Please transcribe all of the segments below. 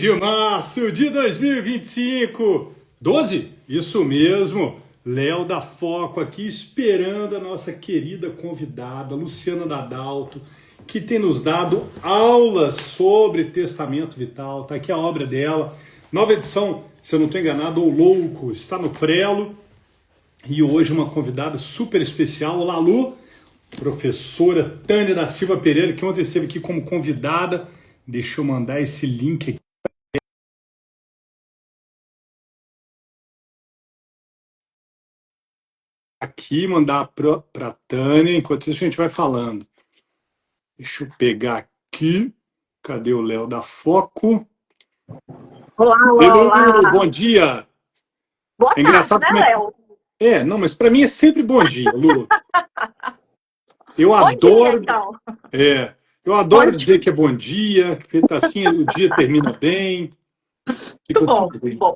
De março de 2025. 12? Isso mesmo. Léo da Foco aqui esperando a nossa querida convidada, Luciana Dadalto, que tem nos dado aulas sobre testamento vital. Tá aqui a obra dela. Nova edição, se eu não estou enganado, ou louco, está no prelo. E hoje uma convidada super especial, Olá Lu, professora Tânia da Silva Pereira, que ontem esteve aqui como convidada. Deixa eu mandar esse link aqui. Mandar para a Tânia, enquanto isso a gente vai falando. Deixa eu pegar aqui. Cadê o Léo da Foco? Olá, olá. Bom dia. Boa tarde, né, Léo? Não, mas para mim é sempre bom dia, Lu. Eu bom adoro. Dia, então. Eu adoro dizer que é bom dia, que tá assim, o dia termina bem. Muito bom, muito bom.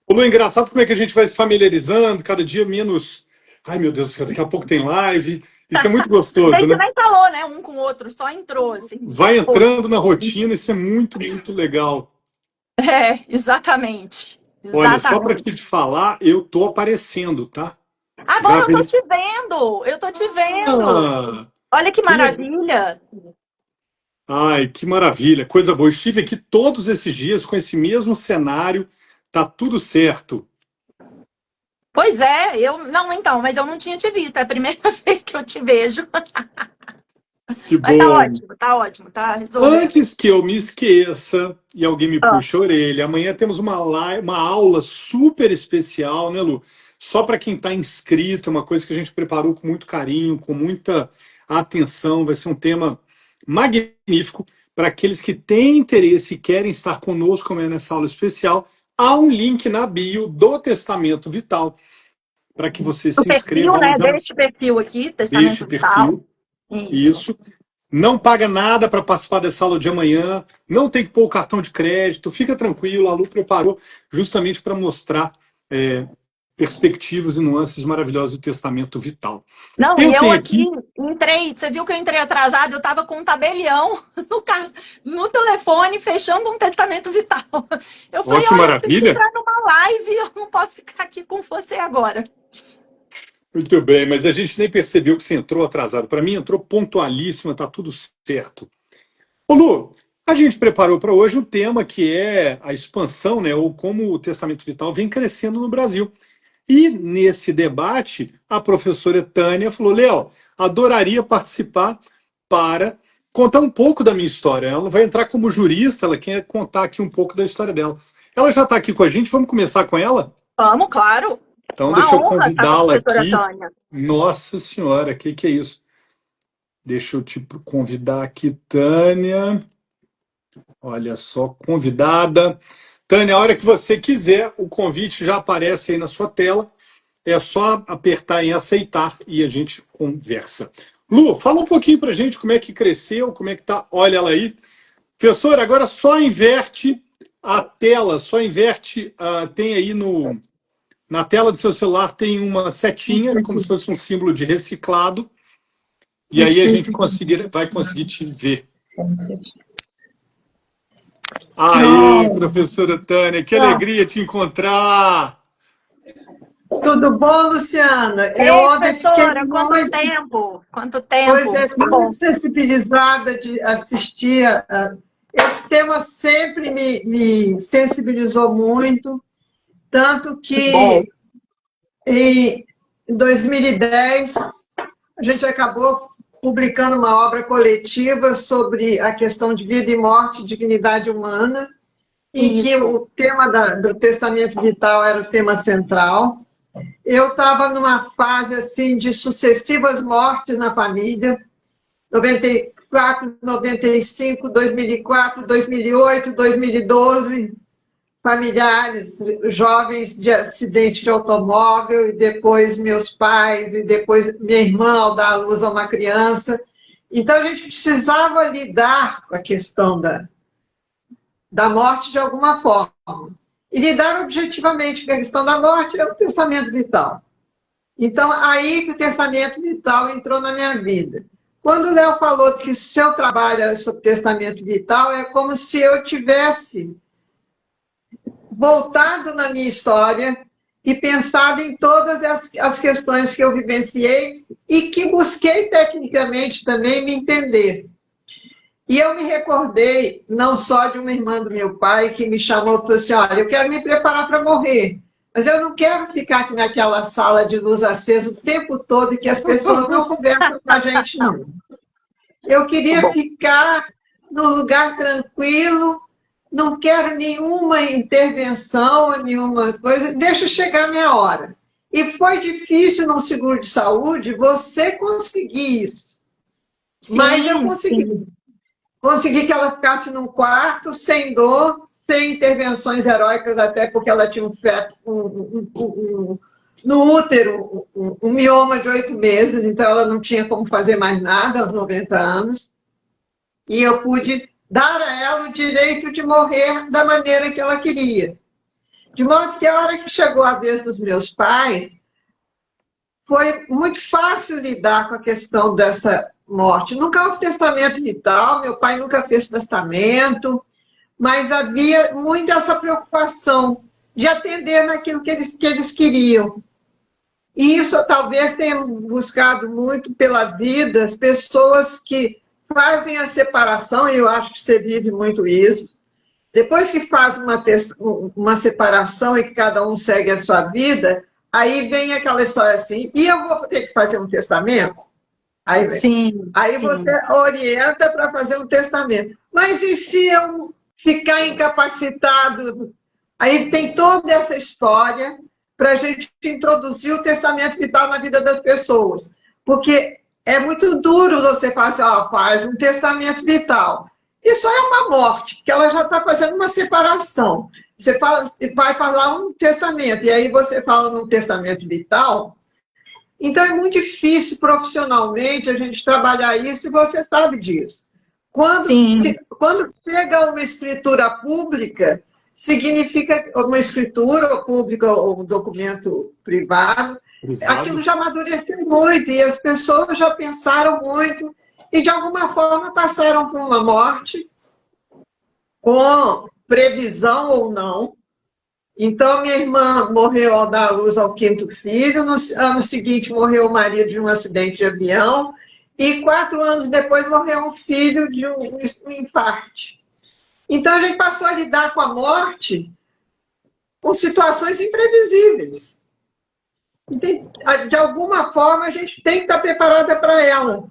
Lu, é engraçado como é que a gente vai se familiarizando, cada dia menos. Ai, meu Deus do céu, daqui a pouco tem live. Isso é muito gostoso, a gente né? nem falou, né, um com o outro, só entrou, assim. Vai entrando na rotina, isso é muito, muito legal. Exatamente. Olha, só para te falar, eu tô aparecendo, tá? Agora eu tô te vendo, Olha que maravilha. Ai, que maravilha, coisa boa. Eu estive aqui todos esses dias com esse mesmo cenário, tá tudo certo. Pois é, mas eu não tinha te visto, é a primeira vez que eu te vejo. Que mas bom. tá ótimo, tá resolvendo. Antes que eu me esqueça e alguém me puxe a orelha, amanhã temos uma aula super especial, né, Lu? Só para quem está inscrito, uma coisa que a gente preparou com muito carinho, com muita atenção. Vai ser um tema magnífico para aqueles que têm interesse e querem estar conosco amanhã nessa aula especial. Há um link na bio do Testamento Vital para que você se inscreva. Né? Deste perfil aqui, Testamento Vital. Isso. Não paga nada para participar dessa aula de amanhã, não tem que pôr o cartão de crédito, fica tranquilo, a Lu preparou justamente para mostrar perspectivas e nuances maravilhosas do Testamento Vital. Não, eu aqui entrei, você viu que eu entrei atrasada, eu estava com um tabelião no telefone, fechando um Testamento Vital. Eu falei, que maravilha. Eu tenho que entrar numa live, eu não posso ficar aqui com você agora. Muito bem, mas a gente nem percebeu que você entrou atrasado. Para mim, entrou pontualíssima, tá tudo certo. Ô Lu, a gente preparou para hoje um tema que é a expansão, né, ou como o Testamento Vital vem crescendo no Brasil. E nesse debate, a professora Tânia falou, Léo, adoraria participar para contar um pouco da minha história. Ela não vai entrar como jurista, ela quer contar aqui um pouco da história dela. Ela já está aqui com a gente, vamos começar com ela? Vamos, claro. Então, deixa eu convidá-la aqui. Tânia. Nossa Senhora, o que é isso? Deixa eu te convidar aqui, Tânia. Olha só, convidada. Tânia, a hora que você quiser, o convite já aparece aí na sua tela. É só apertar em aceitar e a gente conversa. Lu, fala um pouquinho pra gente como é que cresceu, como é que tá. Olha ela aí. Professor, agora só inverte a tela, tem aí na tela do seu celular tem uma setinha, como se fosse um símbolo de reciclado, e aí a gente vai conseguir te ver. Aí, professora Tânia, que alegria te encontrar! Tudo bom, Luciana? Professora, quanto tempo? Pois é, fiquei muito sensibilizada de assistir. Esse tema sempre me sensibilizou muito, tanto que em 2010 a gente acabou publicando uma obra coletiva sobre a questão de vida e morte e dignidade humana, em que o tema do Testamento Vital era o tema central. Eu estava numa fase assim de sucessivas mortes na família, 94, 95, 2004, 2008, 2012, familiares, jovens de acidente de automóvel, e depois meus pais, e depois minha irmã ao dar à luz a uma criança. Então, a gente precisava lidar com a questão da morte de alguma forma. E lidar objetivamente com a questão da morte é o testamento vital. Então, aí que o testamento vital entrou na minha vida. Quando o Léo falou que seu trabalho era sobre testamento vital, é como se eu tivesse voltado na minha história e pensado em todas as questões que eu vivenciei e que busquei tecnicamente também me entender. E eu me recordei não só de uma irmã do meu pai que me chamou e falou assim, olha, eu quero me preparar para morrer, mas eu não quero ficar aqui naquela sala de luz acesa o tempo todo e que as pessoas não conversam com a gente, não. Eu queria ficar num lugar tranquilo, não quero nenhuma intervenção, nenhuma coisa, deixa chegar a minha hora. E foi difícil num seguro de saúde você conseguir isso. Sim, mas eu consegui. Sim. Consegui que ela ficasse num quarto, sem dor, sem intervenções heróicas, até porque ela tinha um feto, no útero, um mioma de 8 meses, então ela não tinha como fazer mais nada aos 90 anos. E eu pude dar a ela o direito de morrer da maneira que ela queria. De modo que a hora que chegou a vez dos meus pais, foi muito fácil lidar com a questão dessa morte. Nunca houve testamento vital, meu pai nunca fez testamento, mas havia muito essa preocupação de atender naquilo que eles queriam. E isso talvez tenha buscado muito pela vida as pessoas que fazem a separação, e eu acho que você vive muito isso. Depois que faz uma separação e que cada um segue a sua vida, aí vem aquela história assim, e eu vou ter que fazer um testamento? Aí vem. Sim, aí sim. Você orienta para fazer um testamento. Mas e se eu ficar incapacitado? Aí tem toda essa história para a gente introduzir o testamento vital na vida das pessoas. Porque é muito duro você falar assim, ó, faz um testamento vital. Isso é uma morte, porque ela já está fazendo uma separação. Você vai falar um testamento, e aí você fala num testamento vital. Então é muito difícil profissionalmente a gente trabalhar isso, e você sabe disso. Quando chega uma escritura pública, significa uma escritura pública ou um documento privado, aquilo já amadureceu muito, e as pessoas já pensaram muito, e de alguma forma passaram por uma morte, com previsão ou não. Então, minha irmã morreu ao dar à luz ao 5º filho, no ano seguinte morreu o marido de um acidente de avião, e 4 anos depois morreu um filho de um infarto. Então, a gente passou a lidar com a morte com situações imprevisíveis. De alguma forma, a gente tem que estar preparada para ela.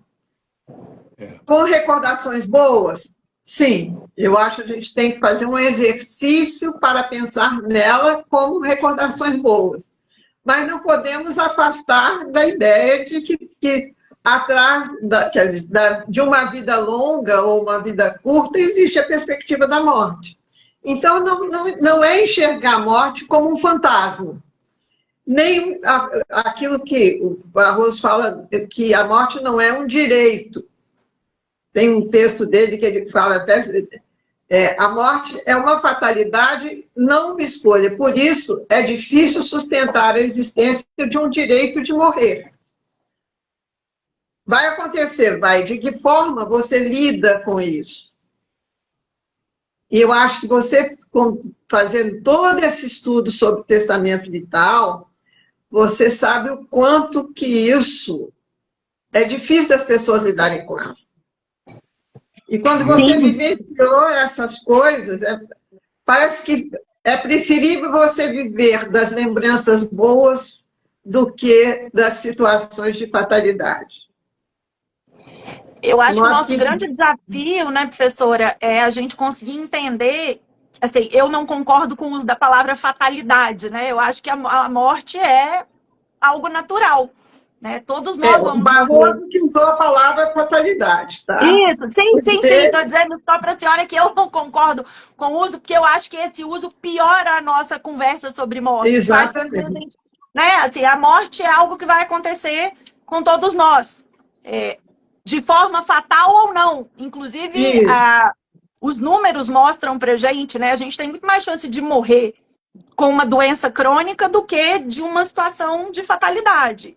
Com recordações boas? Sim, eu acho que a gente tem que fazer um exercício para pensar nela como recordações boas. Mas não podemos afastar da ideia de que atrás de uma vida longa ou uma vida curta existe a perspectiva da morte. Então, não é enxergar a morte como um fantasma. Nem aquilo que o Barroso fala, que a morte não é um direito. Tem um texto dele que ele fala até... a morte é uma fatalidade, não uma escolha. Por isso, é difícil sustentar a existência de um direito de morrer. Vai acontecer, vai. De que forma você lida com isso? E eu acho que você, fazendo todo esse estudo sobre testamento vital, você sabe o quanto que isso é difícil das pessoas lidarem com isso. E quando você vivenciou essas coisas, parece que é preferível você viver das lembranças boas do que das situações de fatalidade. Eu acho que o nosso grande desafio, né, professora, é a gente conseguir entender, assim, eu não concordo com o uso da palavra fatalidade, né? Eu acho que a morte é algo natural. Né? Todos nós vamos morrer. O Barroso que usou a palavra fatalidade, tá? Isso, sim. Estou dizendo só para a senhora que eu não concordo com o uso, porque eu acho que esse uso piora a nossa conversa sobre morte. Exatamente. Né? Assim, a morte é algo que vai acontecer com todos nós. De forma fatal ou não. Inclusive, os números mostram para a gente, né? A gente tem muito mais chance de morrer com uma doença crônica do que de uma situação de fatalidade.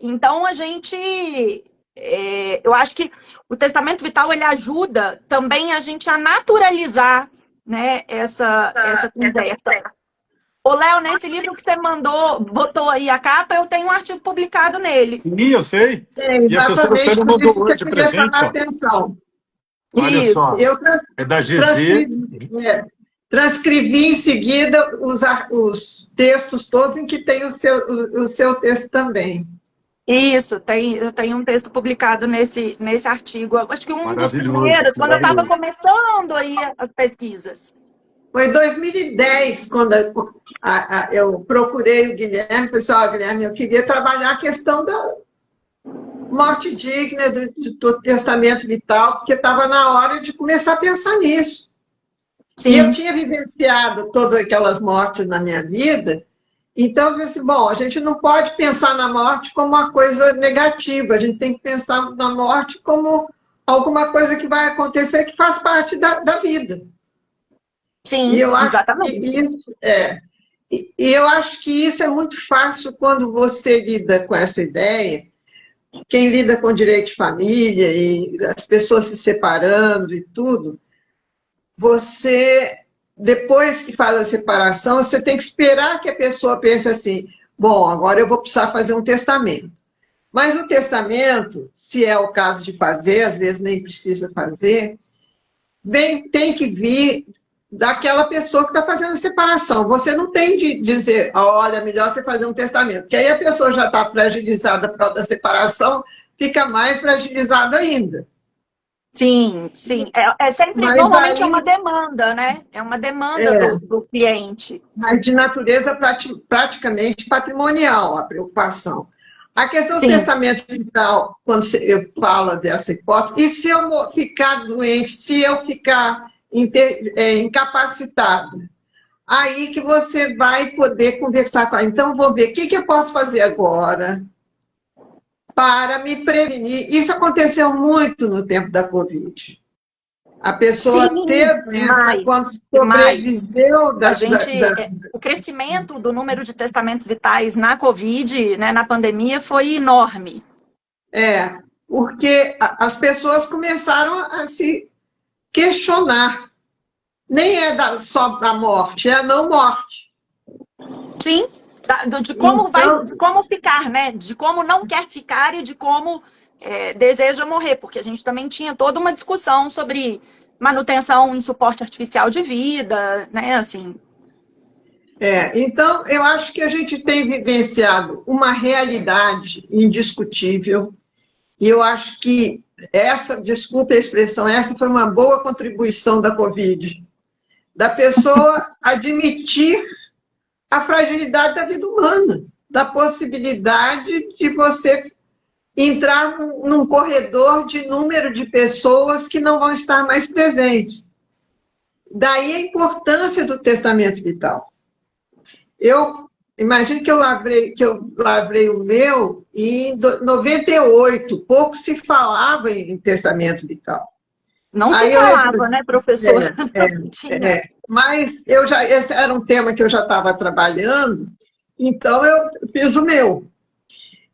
Então, eu acho que o testamento vital ele ajuda também a gente a naturalizar, né, essa conversa. Ô, Léo, nesse livro que você botou aí a capa, eu tenho um artigo publicado nele. Sim, eu sei. E a professora Tânia mandou hoje pra gente, ó. Atenção. Olha isso. Só. É da GZ. Transcrevi em seguida os textos todos em que tem o seu texto também. Isso, eu tenho um texto publicado nesse artigo. Acho que um dos primeiros, quando eu estava começando aí as pesquisas. Foi em 2010, quando eu procurei o Guilherme, pessoal, Guilherme, eu queria trabalhar a questão da morte digna, do testamento vital, porque estava na hora de começar a pensar nisso. Sim. E eu tinha vivenciado todas aquelas mortes na minha vida, então eu disse, bom, a gente não pode pensar na morte como uma coisa negativa, a gente tem que pensar na morte como alguma coisa que vai acontecer que faz parte da vida. Sim, e eu acho exatamente. E eu acho que isso é muito fácil quando você lida com essa ideia. Quem lida com direito de família e as pessoas se separando e tudo, você, depois que faz a separação, você tem que esperar que a pessoa pense assim, bom, agora eu vou precisar fazer um testamento. Mas o testamento, se é o caso de fazer, às vezes nem precisa fazer, tem que vir daquela pessoa que está fazendo a separação. Você não tem de dizer, olha, melhor você fazer um testamento, porque aí a pessoa já está fragilizada por causa da separação, fica mais fragilizada ainda. Sim, sim. Sempre, normalmente é uma demanda, né? É uma demanda do cliente. Mas de natureza praticamente patrimonial, a preocupação. A questão do testamento vital, quando eu falo dessa hipótese, e se eu ficar doente, se eu ficar incapacitada, aí que você vai poder conversar com ela. Então, vou ver o que eu posso fazer agora para me prevenir. Isso aconteceu muito no tempo da Covid. A pessoa teve doença quando sobreviveu o crescimento do número de testamentos vitais na Covid, né, na pandemia, foi enorme. Porque as pessoas começaram a se questionar. Nem é só da morte, é a não morte. Sim, de como de como ficar, né? De como não quer ficar e de como deseja morrer, porque a gente também tinha toda uma discussão sobre manutenção em suporte artificial de vida, né? Assim. Então, eu acho que a gente tem vivenciado uma realidade indiscutível, e eu acho que desculpa a expressão, essa foi uma boa contribuição da Covid, da pessoa admitir a fragilidade da vida humana, da possibilidade de você entrar num corredor de número de pessoas que não vão estar mais presentes. Daí a importância do testamento vital. Eu imagino que eu lavrei o meu em 98, pouco se falava em testamento vital. Não se falava, né, professora? Mas esse era um tema que eu já estava trabalhando, então eu fiz o meu.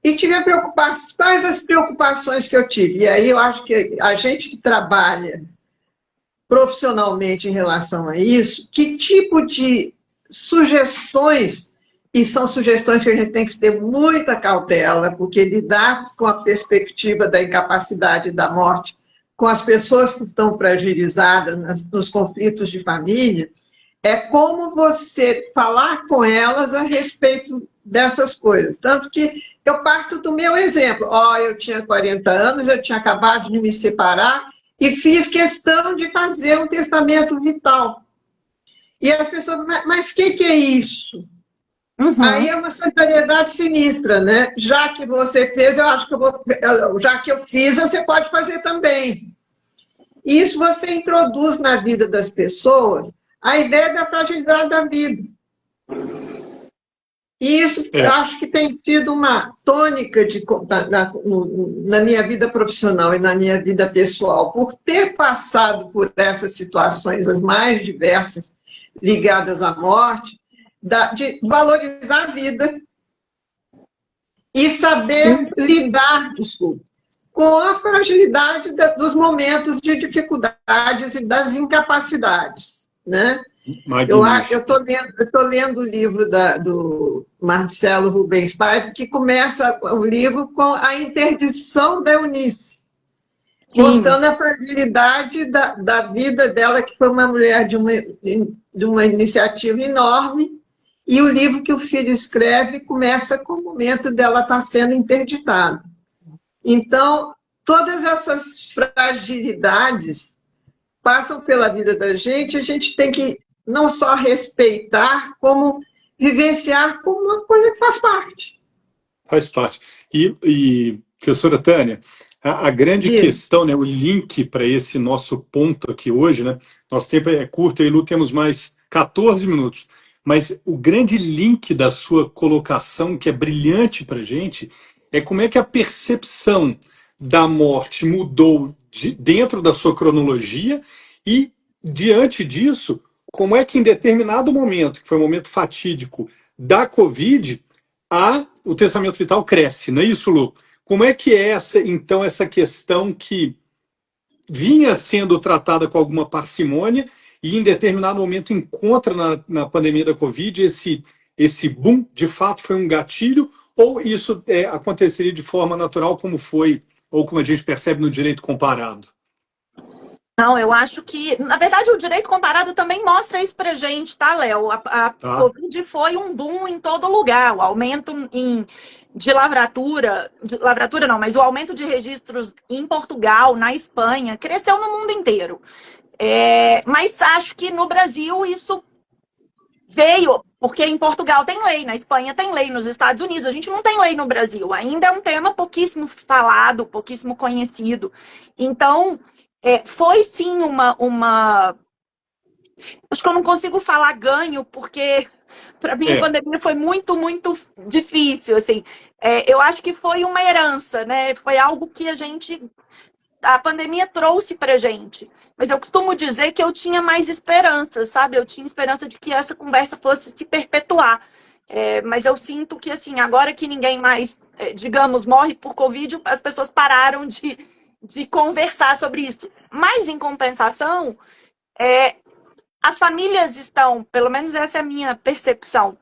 E tive quais as preocupações que eu tive? E aí eu acho que a gente que trabalha profissionalmente em relação a isso, que tipo de sugestões, e são sugestões que a gente tem que ter muita cautela, porque lidar com a perspectiva da incapacidade e da morte com as pessoas que estão fragilizadas nos conflitos de família, é como você falar com elas a respeito dessas coisas. Tanto que eu parto do meu exemplo. Eu tinha 40 anos, eu tinha acabado de me separar e fiz questão de fazer um testamento vital. E as pessoas, mas o que é isso? Uhum. Aí é uma solidariedade sinistra, né? Já que você fez, eu acho que já que eu fiz, você pode fazer também. E isso você introduz na vida das pessoas a ideia da fragilidade da vida. E isso eu acho que tem sido uma tônica na minha vida profissional e na minha vida pessoal, por ter passado por essas situações as mais diversas ligadas à morte, de valorizar a vida e saber lidar, com a fragilidade dos momentos de dificuldades e das incapacidades. né? Magnífico. Eu estou lendo o livro do Marcelo Rubens Paiva, que começa o livro com a interdição da Eunice, mostrando a fragilidade da vida dela, que foi uma mulher de uma iniciativa enorme, e o livro que o filho escreve começa com o momento dela estar sendo interditada. Então, todas essas fragilidades passam pela vida da gente, a gente tem que não só respeitar, como vivenciar como uma coisa que faz parte. Faz parte. E professora Tânia, a grande questão, né, o link para esse nosso ponto aqui hoje, né, nosso tempo é curto, eu e Lu temos mais 14 minutos, mas o grande link da sua colocação, que é brilhante para a gente, é como é que a percepção da morte mudou dentro da sua cronologia e, diante disso, como é que em determinado momento, que foi um momento fatídico da Covid, o testamento vital cresce, não é isso, Lu? Como é que é então, essa questão que vinha sendo tratada com alguma parcimônia e em determinado momento encontra na pandemia da Covid esse boom, de fato foi um gatilho, ou isso aconteceria de forma natural como foi, ou como a gente percebe no direito comparado? Não, eu acho que, na verdade, o direito comparado também mostra isso pra gente, tá, Léo? A Covid foi um boom em todo lugar. O aumento de lavratura não, mas o aumento de registros em Portugal, na Espanha, cresceu no mundo inteiro. Mas acho que no Brasil isso veio, porque em Portugal tem lei, na Espanha tem lei, nos Estados Unidos a gente não tem lei no Brasil. Ainda é um tema pouquíssimo falado, pouquíssimo conhecido. Então, foi sim uma... Acho que eu não consigo falar ganho, porque para mim a pandemia foi muito, muito difícil, assim. Eu acho que foi uma herança, né? Foi algo que a pandemia trouxe pra gente. Mas eu costumo dizer que eu tinha mais esperança, sabe? Eu tinha esperança de que essa conversa fosse se perpetuar. Mas eu sinto que, assim, agora que ninguém mais, digamos, morre por Covid, as pessoas pararam de conversar sobre isso. Mas, em compensação, as famílias estão, pelo menos essa é a minha percepção,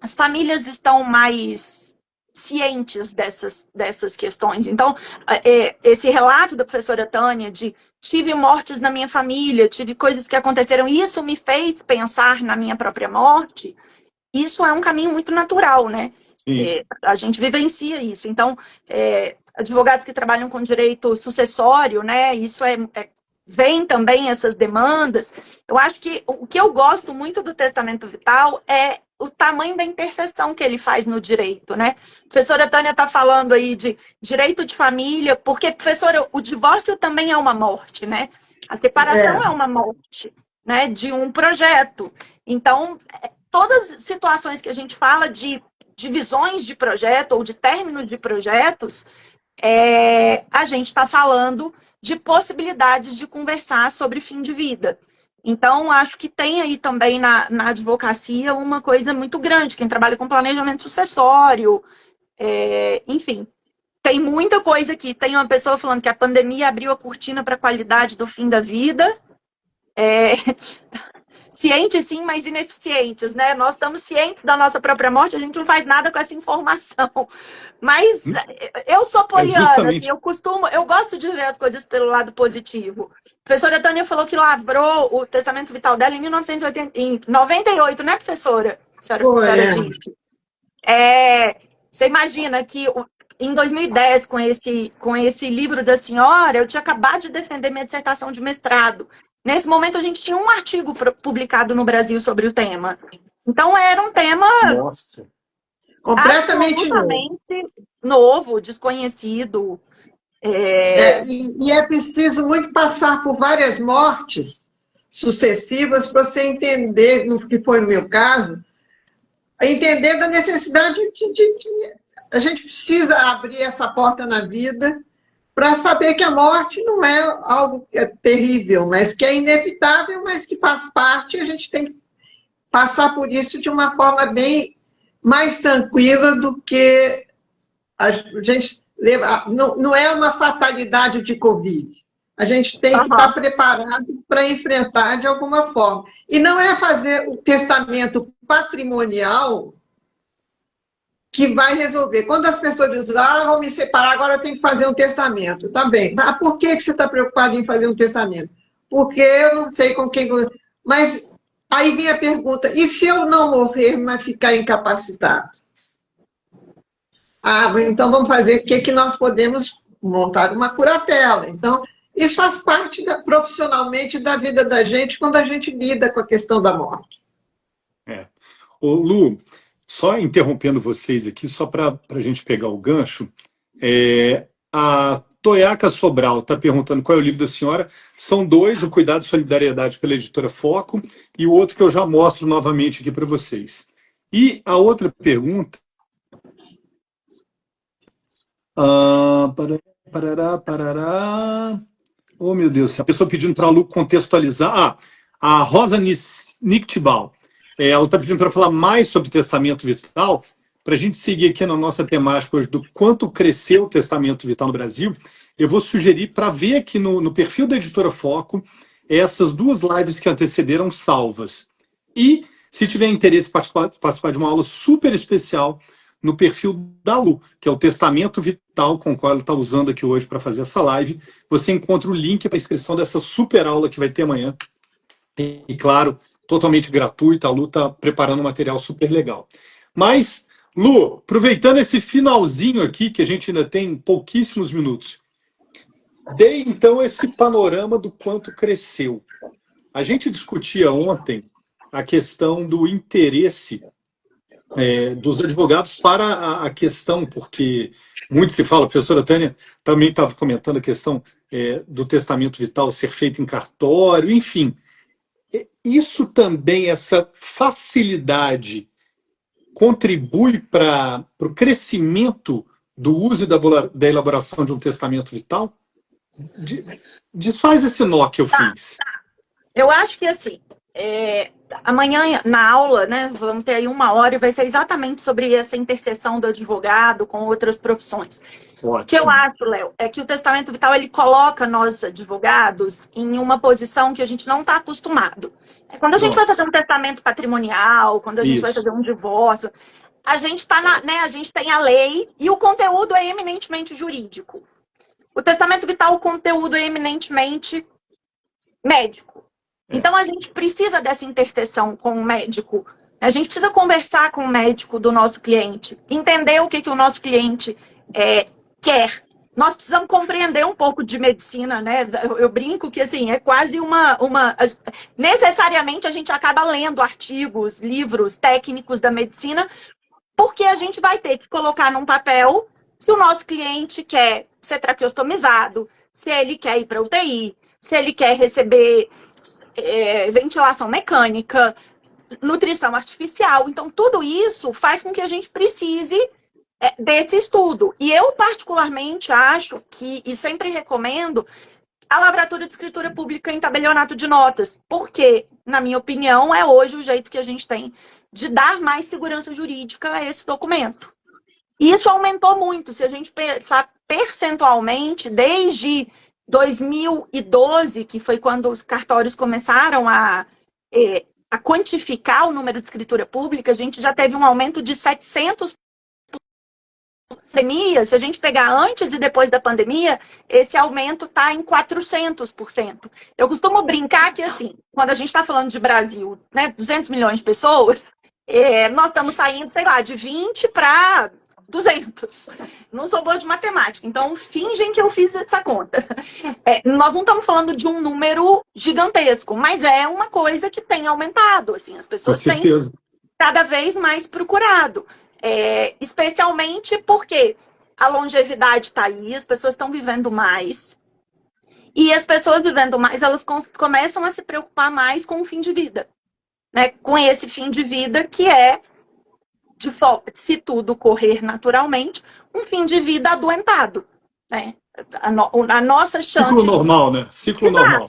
as famílias estão mais cientes dessas questões. Então, esse relato da professora Tânia de tive mortes na minha família, tive coisas que aconteceram, isso me fez pensar na minha própria morte, isso é um caminho muito natural, né? A gente vivencia isso. Então, advogados que trabalham com direito sucessório, né? Isso vem também essas demandas. Eu acho que o que eu gosto muito do testamento vital é o tamanho da interseção que ele faz no direito, né? A professora Tânia está falando aí de direito de família, porque, professora, o divórcio também é uma morte, né? A separação é uma morte, né? De um projeto. Então, todas as situações que a gente fala de divisões de projeto ou de término de projetos, a gente está falando de possibilidades de conversar sobre fim de vida. Então, acho que tem aí também na advocacia uma coisa muito grande. Quem trabalha com planejamento sucessório, enfim, tem muita coisa aqui. Tem uma pessoa falando que a pandemia abriu a cortina para a qualidade do fim da vida. Cientes, sim, mas ineficientes, né? Nós estamos cientes da nossa própria morte, a gente não faz nada com essa informação. Mas eu sou poliana, assim, eu gosto de ver as coisas pelo lado positivo. A professora Tânia falou que lavrou o testamento vital dela em 1998, né, professora? A senhora disse. Você imagina que em 2010, com esse livro da senhora, eu tinha acabado de defender minha dissertação de mestrado. Nesse momento, a gente tinha um artigo publicado no Brasil sobre o tema. Então, era um tema completamente novo, desconhecido. E é preciso muito passar por várias mortes sucessivas para você entender, no que foi no meu caso, entender da necessidade de que a gente precisa abrir essa porta na vida para saber que a morte não é algo terrível, mas que é inevitável, mas que faz parte, e a gente tem que passar por isso de uma forma bem mais tranquila do que a gente leva. Não é uma fatalidade de Covid. A gente tem que estar preparado para enfrentar de alguma forma. E não é fazer o testamento patrimonial que vai resolver. Quando as pessoas dizem, vou me separar, agora eu tenho que fazer um testamento. Tá bem. Mas por que você está preocupado em fazer um testamento? Porque eu não sei com quem... Mas aí vem a pergunta, e se eu não morrer, mas ficar incapacitado? Então vamos fazer o que nós podemos montar uma curatela. Então, isso faz parte profissionalmente da vida da gente quando a gente lida com a questão da morte. Ô, Lu, só interrompendo vocês aqui, só para a gente pegar o gancho, a Toyaka Sobral está perguntando qual é o livro da senhora. São dois, o Cuidado e Solidariedade pela editora Foco, e o outro que eu já mostro novamente aqui para vocês. E a outra pergunta... Oh, meu Deus, a pessoa pedindo para a Lu contextualizar. A Rosa Nictibal, ela está pedindo para falar mais sobre testamento vital, para a gente seguir aqui na nossa temática hoje do quanto cresceu o testamento vital no Brasil. Eu vou sugerir para ver aqui no perfil da Editora Foco essas duas lives que antecederam salvas. E, se tiver interesse em participar de uma aula super especial no perfil da Lu, que é o Testamento Vital, com o qual ela está usando aqui hoje para fazer essa live, você encontra o link para a inscrição dessa super aula que vai ter amanhã. E, claro, totalmente gratuita, a Lu está preparando um material super legal. Mas, Lu, aproveitando esse finalzinho aqui, que a gente ainda tem pouquíssimos minutos, dei, então, esse panorama do quanto cresceu. A gente discutia ontem a questão do interesse dos advogados para a questão, porque muito se fala, a professora Tânia também estava comentando a questão do testamento vital ser feito em cartório, enfim. Isso também, essa facilidade, contribui para o crescimento do uso e da elaboração de um testamento vital? Desfaz esse nó que eu fiz. Eu acho que, assim, amanhã na aula, né, vamos ter aí 1 hora e vai ser exatamente sobre essa interseção do advogado com outras profissões. Ótimo. O que eu acho, Léo, é que o testamento vital, ele coloca nós advogados em uma posição que a gente não está acostumado. Quando a gente vai fazer um testamento patrimonial, quando a gente vai fazer um divórcio, a gente tá a gente tem a lei e o conteúdo é eminentemente jurídico. O testamento vital, o conteúdo é eminentemente médico. Então, a gente precisa dessa interseção com o médico. A gente precisa conversar com o médico do nosso cliente, entender o que o nosso cliente quer. Nós precisamos compreender um pouco de medicina, né? Eu brinco que, assim, é quase necessariamente, a gente acaba lendo artigos, livros técnicos da medicina, porque a gente vai ter que colocar num papel se o nosso cliente quer ser traqueostomizado, se ele quer ir para UTI, se ele quer receber ventilação mecânica, nutrição artificial. Então, tudo isso faz com que a gente precise desse estudo. E eu, particularmente, acho que, e sempre recomendo, a lavratura de escritura pública em tabelionato de notas, porque, na minha opinião, é hoje o jeito que a gente tem de dar mais segurança jurídica a esse documento. E isso aumentou muito. Se a gente pensar percentualmente, desde 2012, que foi quando os cartórios começaram a quantificar o número de escritura pública, a gente já teve um aumento de 700%. Pandemia, se a gente pegar antes e depois da pandemia, esse aumento está em 400%. Eu costumo brincar que, assim, quando a gente está falando de Brasil, né, 200 milhões de pessoas, nós estamos saindo, sei lá, de 20 para 200. Não sou boa de matemática, então fingem que eu fiz essa conta. Nós não estamos falando de um número gigantesco, mas é uma coisa que tem aumentado. Assim, as pessoas têm cada vez mais procurado. Especialmente porque a longevidade está aí, as pessoas estão vivendo mais. E as pessoas vivendo mais, elas começam a se preocupar mais com o fim de vida. Né? Com esse fim de vida que é, se tudo correr naturalmente, um fim de vida adoentado. Né? A nossa chance... Ciclo normal, né? Ciclo normal.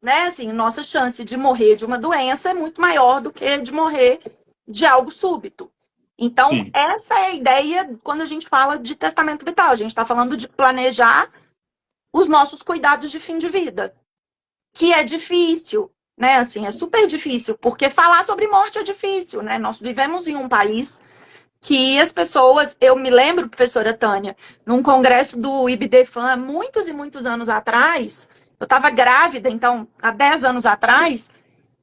Né? Assim, nossa chance de morrer de uma doença é muito maior do que de morrer de algo súbito. Então, sim, essa é a ideia quando a gente fala de testamento vital. A gente está falando de planejar os nossos cuidados de fim de vida, que é difícil, né? Assim, é super difícil, porque falar sobre morte é difícil, né? Nós vivemos em um país que as pessoas, eu me lembro, professora Tânia, num congresso do IBDFAN, muitos e muitos anos atrás, eu estava grávida, então, há 10 anos atrás,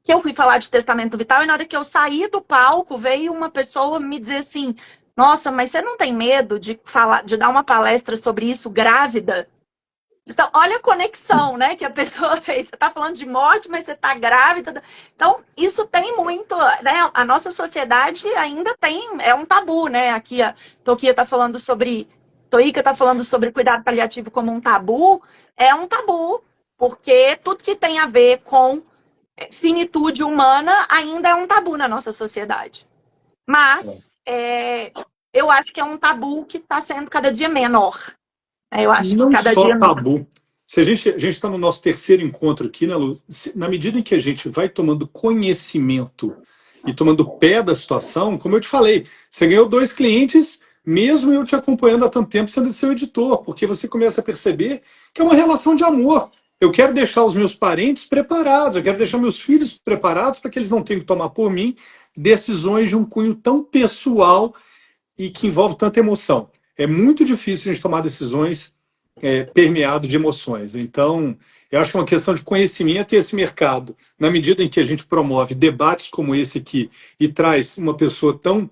que eu fui falar de testamento vital, e na hora que eu saí do palco, veio uma pessoa me dizer assim, nossa, mas você não tem medo de falar, de dar uma palestra sobre isso grávida? Então, olha a conexão, né, que a pessoa fez. Você está falando de morte, mas você está grávida. Então, isso tem muito, né? A nossa sociedade ainda tem, é um tabu, né? Aqui a Toica está falando sobre cuidado paliativo como um tabu. É um tabu, porque tudo que tem a ver com finitude humana ainda é um tabu na nossa sociedade. Mas eu acho que é um tabu que está sendo cada dia menor. Eu acho Não que cada só dia tabu. Se a gente está no nosso terceiro encontro aqui, né, Lu? Na medida em que a gente vai tomando conhecimento e tomando pé da situação, como eu te falei, você ganhou 2 clientes, mesmo eu te acompanhando há tanto tempo sendo seu editor, porque você começa a perceber que é uma relação de amor. Eu quero deixar os meus parentes preparados, eu quero deixar meus filhos preparados para que eles não tenham que tomar por mim decisões de um cunho tão pessoal e que envolve tanta emoção. É muito difícil a gente tomar decisões permeado de emoções. Então, eu acho que é uma questão de conhecimento e esse mercado, na medida em que a gente promove debates como esse aqui e traz uma pessoa tão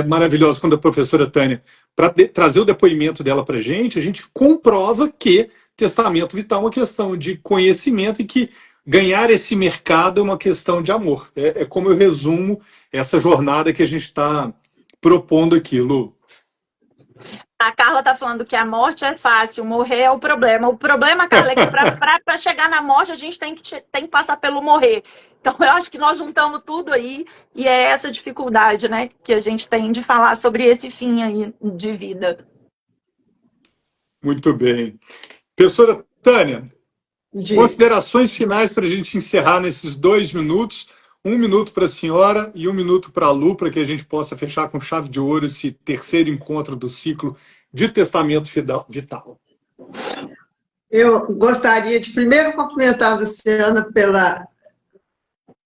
maravilhosa quanto a professora Tânia para trazer o depoimento dela para a gente comprova que testamento vital é uma questão de conhecimento e que ganhar esse mercado é uma questão de amor. É como eu resumo essa jornada que a gente está propondo aqui, Lu. A Carla está falando que a morte é fácil, morrer é o problema. O problema, Carla, é que para chegar na morte a gente tem que passar pelo morrer. Então eu acho que nós juntamos tudo aí e é essa dificuldade, né, que a gente tem de falar sobre esse fim aí de vida. Muito bem. Professora Tânia, considerações finais para a gente encerrar nesses 2 minutos. 1 minuto para a senhora e 1 minuto para a Lu, para que a gente possa fechar com chave de ouro esse terceiro encontro do ciclo de testamento vital. Eu gostaria de primeiro cumprimentar a Luciana pela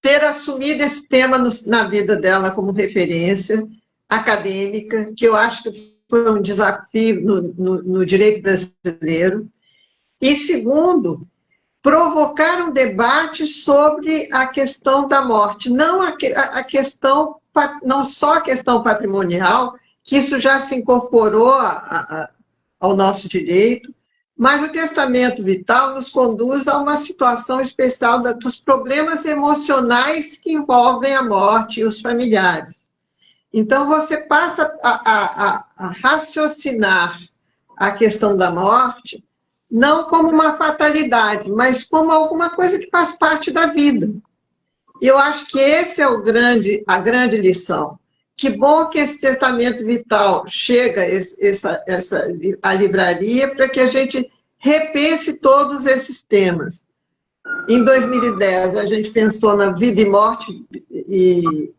ter assumido esse tema na vida dela como referência acadêmica, que eu acho que foi um desafio no direito brasileiro. E segundo, provocar um debate sobre a questão da morte, não só a questão patrimonial, que isso já se incorporou ao nosso direito, mas o testamento vital nos conduz a uma situação especial dos problemas emocionais que envolvem a morte e os familiares. Então, você passa a raciocinar a questão da morte não como uma fatalidade, mas como alguma coisa que faz parte da vida. E eu acho que esse é a grande lição. Que bom que esse testamento vital chega à livraria para que a gente repense todos esses temas. Em 2010, a gente pensou na vida e morte, e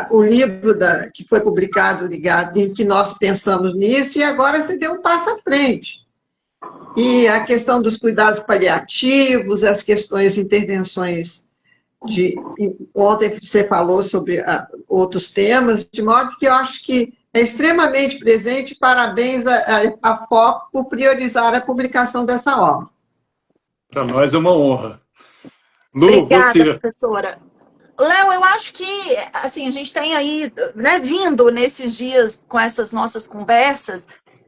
o livro que foi publicado ligado em que nós pensamos nisso, e agora você deu um passo à frente. E a questão dos cuidados paliativos, as questões de intervenções ontem você falou sobre outros temas, de modo que eu acho que é extremamente presente. Parabéns à FOP por priorizar a publicação dessa obra. Para nós é uma honra. Lu, obrigada, você. Professora. Léo, eu acho que assim, a gente tem aí, né, vindo nesses dias com essas nossas conversas,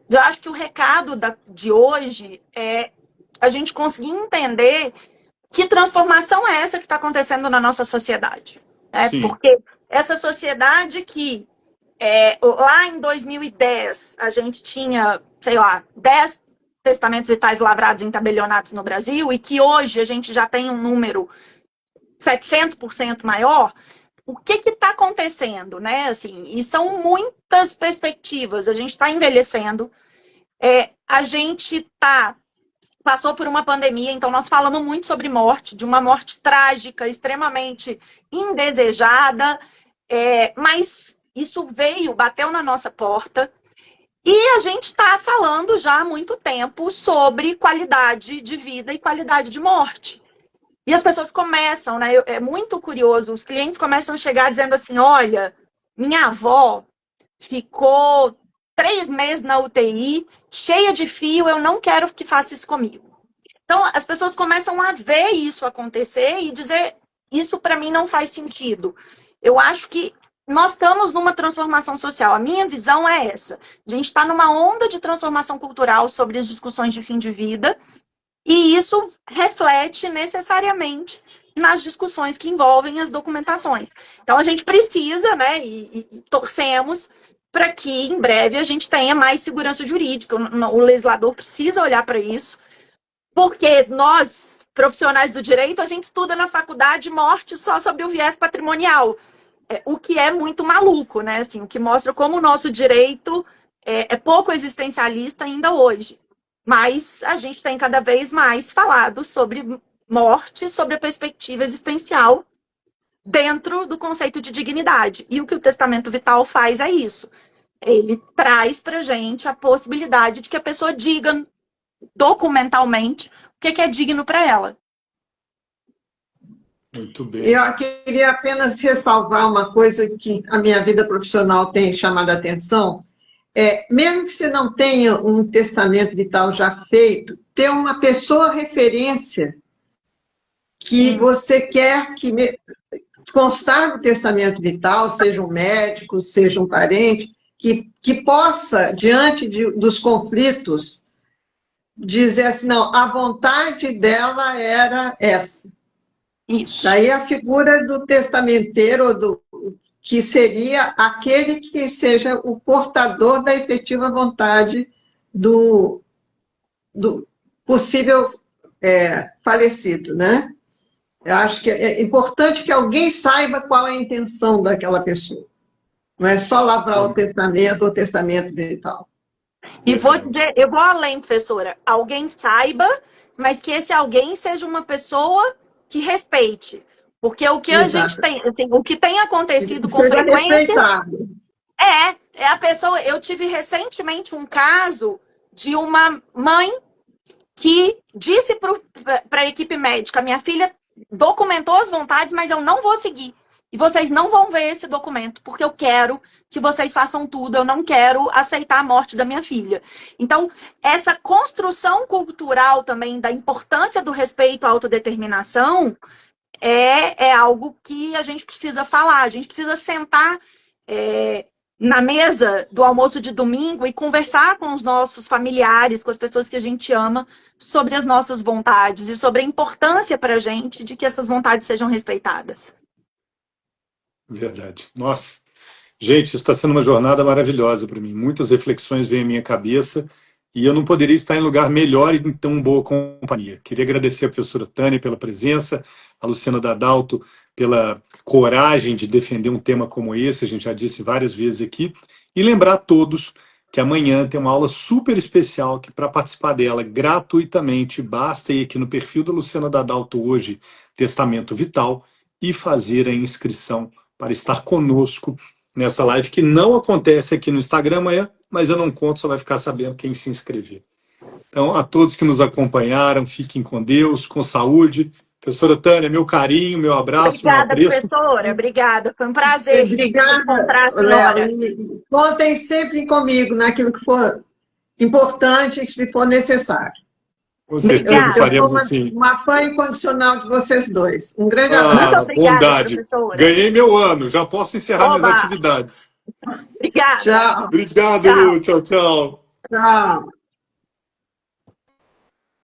eu acho que o recado de hoje é a gente conseguir entender que transformação é essa que está acontecendo na nossa sociedade. Né? Porque essa sociedade que lá em 2010 a gente tinha, sei lá, 10 testamentos vitais lavrados e tabelionados no Brasil, e que hoje a gente já tem um número 700% maior, o que está acontecendo, né? Assim, e são muitas perspectivas. A gente está envelhecendo, a gente passou por uma pandemia, então nós falamos muito sobre morte, de uma morte trágica, extremamente indesejada, mas isso bateu na nossa porta, E a gente está falando já há muito tempo sobre qualidade de vida e qualidade de morte. E as pessoas começam, né? É muito curioso, os clientes começam a chegar dizendo assim: olha, minha avó ficou 3 meses na UTI, cheia de fio, eu não quero que faça isso comigo. Então, as pessoas começam a ver isso acontecer e dizer: isso para mim não faz sentido. Eu acho que nós estamos numa transformação social. A minha visão é essa. A gente está numa onda de transformação cultural sobre as discussões de fim de vida, e isso reflete necessariamente nas discussões que envolvem as documentações. Então, a gente precisa, né, e torcemos para que em breve a gente tenha mais segurança jurídica. O legislador precisa olhar para isso, porque nós, profissionais do direito, a gente estuda na faculdade morte só sobre o viés patrimonial, o que é muito maluco, né? Assim, o que mostra como o nosso direito é pouco existencialista ainda hoje. Mas a gente tem cada vez mais falado sobre morte, sobre a perspectiva existencial dentro do conceito de dignidade. E o que o testamento vital faz é isso. Ele traz para a gente a possibilidade de que a pessoa diga documentalmente o que é digno para ela. Muito bem. Eu queria apenas ressalvar uma coisa que a minha vida profissional tem chamado a atenção. Mesmo que você não tenha um testamento vital já feito, ter uma pessoa referência que Sim. você quer que constar no testamento vital, seja um médico, seja um parente, que possa, diante dos conflitos, dizer assim: não, a vontade dela era essa. Isso. Daí a figura do testamenteiro, que seria aquele que seja o portador da efetiva vontade do possível falecido, né? Eu acho que é importante que alguém saiba qual é a intenção daquela pessoa. Não é só lavrar o testamento vital. E vou dizer, eu vou além, professora. Alguém saiba, mas que esse alguém seja uma pessoa que respeite. Porque o que a gente tem, assim, o que tem acontecido com frequência é a pessoa. Eu tive recentemente um caso de uma mãe que disse para a equipe médica: minha filha documentou as vontades, mas eu não vou seguir. E vocês não vão ver esse documento, porque eu quero que vocês façam tudo, eu não quero aceitar a morte da minha filha. Então, essa construção cultural também da importância do respeito à autodeterminação é algo que a gente precisa falar, a gente precisa sentar na mesa do almoço de domingo e conversar com os nossos familiares, com as pessoas que a gente ama, sobre as nossas vontades e sobre a importância para a gente de que essas vontades sejam respeitadas. Verdade. Nossa, gente, isso está sendo uma jornada maravilhosa para mim. Muitas reflexões vêm à minha cabeça e eu não poderia estar em lugar melhor e em tão boa companhia. Queria agradecer a professora Tânia pela presença, a Luciana Dadalto pela coragem de defender um tema como esse, a gente já disse várias vezes aqui, e lembrar a todos que amanhã tem uma aula super especial que, para participar dela gratuitamente, basta ir aqui no perfil da Luciana Dadalto hoje, Testamento Vital, e fazer a inscrição para estar conosco nessa live, que não acontece aqui no Instagram amanhã, mas eu não conto, só vai ficar sabendo quem se inscrever. Então, a todos que nos acompanharam, fiquem com Deus, com saúde. Professora Tânia, meu carinho, meu abraço, obrigada, meu apreço. Professora, obrigada. Foi um prazer encontrar a senhora. Contem sempre comigo naquilo que for importante e que for necessário. Com certeza faremos sim. Uma fã incondicional de vocês dois. Um grande abraço. Muito obrigada, bondade. Professora. Ganhei meu ano, já posso encerrar minhas atividades. Obrigada. Tchau. Obrigado, tchau, tchau. Tchau.